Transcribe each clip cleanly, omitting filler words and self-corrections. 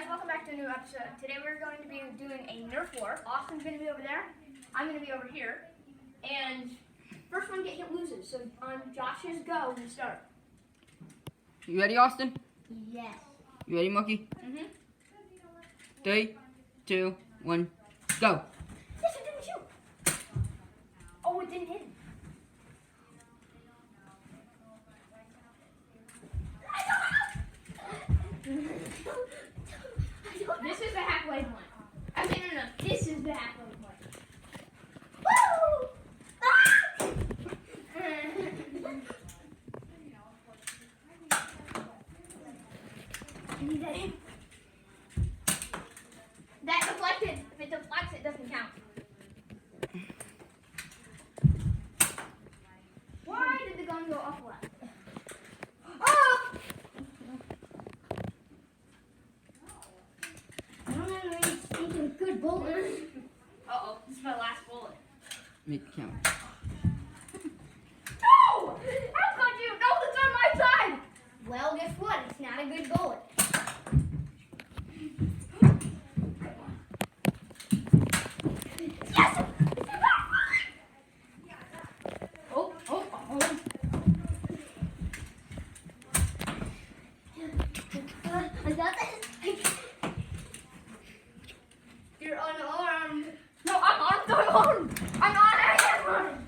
welcome back to a new episode. Today we're going to be doing a Nerf war. Austin's going to be over there. I'm going to be over here. And first one to get hit loses. So on Josh's go, we start. You ready, Austin? Yes. You ready, Mookie? Mm-hmm. 3, 2, 1, go. Yes, it didn't shoot. Oh, it didn't hit him. This is the halfway point. I mean, no. This is the halfway point. Woo! Ah! That deflected. If it deflects, it doesn't count. Why did the gun go up left? Oh! I don't have any stinking good bullets. Uh-oh, this is my last bullet. Make it count. No! How could you? No, it's on my side! Well, guess what? It's not a good bullet. Yes! Oh. I got this. You're unarmed. No, I'm armed. I'm unarmed.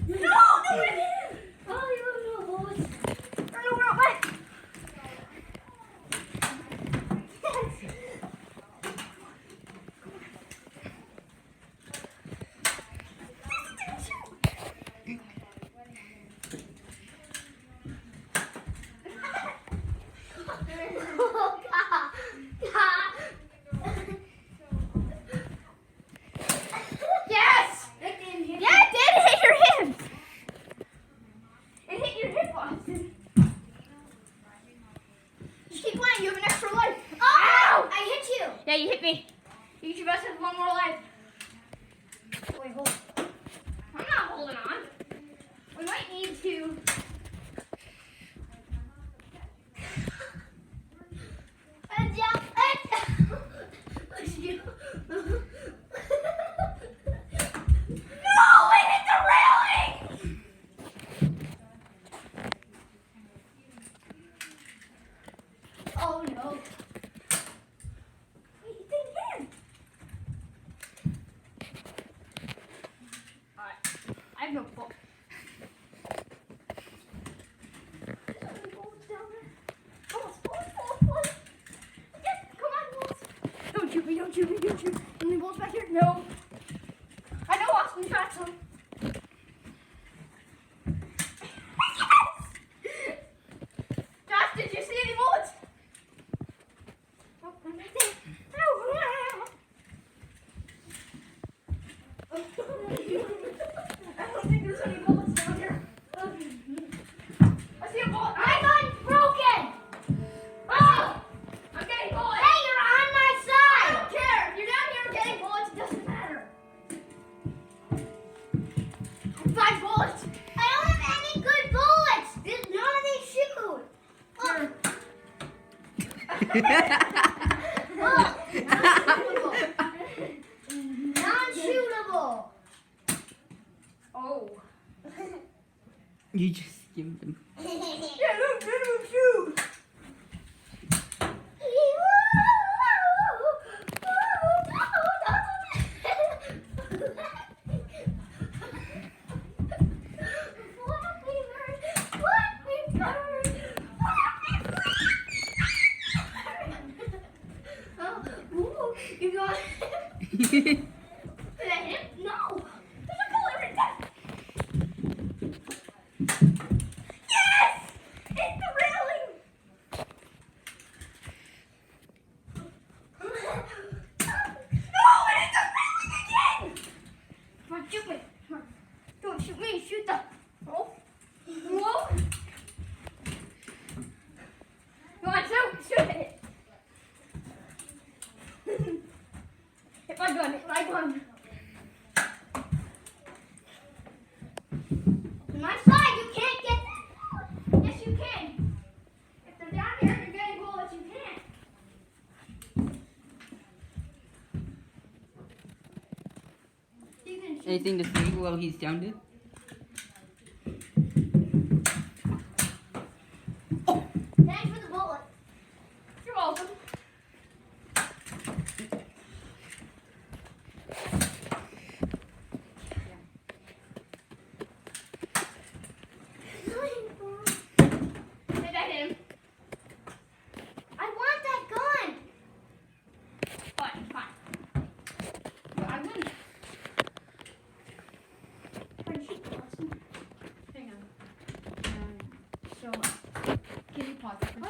No, it didn't. Oh, you don't know bullets. I don't know where it went. Oh, God. Yes! It didn't hit. Yeah, it did hit your hip. It hit your hip, Austin. Just keep playing. You have an extra life. Oh! Ow! I hit you. Yeah, you hit me. You should both have one more life. Wait, hold on. I'm not holding on. We might need to. Oh no. Wait, it didn't hit. Alright. I have no book. Bullets. Yes, come on, bullets. Don't shoot me. Any bullets back here? No. I know Austin shot some. Josh, did you see any bullets? Oh, I'm right there. I don't think there's any bullets down here. I see a bullet. My gun's broken. Oh, I'm getting bullets. Hey, you're on my side. I don't care. If you're down here getting bullets, it doesn't matter. I have 5 bullets. I don't have any good bullets. None of these shoot. Non-shootable. Oh. You just skimmed him. Yeah, look, let him shoot. You got it? Did I hit him? No. There's a bullet right there. Yes! Hit the railing. No, it hit the railing again. Come on, shoot me. Come on. Don't shoot me. Shoot the. Oh. Whoa. Come on, shoot it. Hit my gun. My side, you can't get that. Yes, you can. Anything to say while he's down there? Thanks for the bullet. You're welcome. Did that hit him? I want that gun. Fine. But I wouldn't. Hang on. So, can you pause it?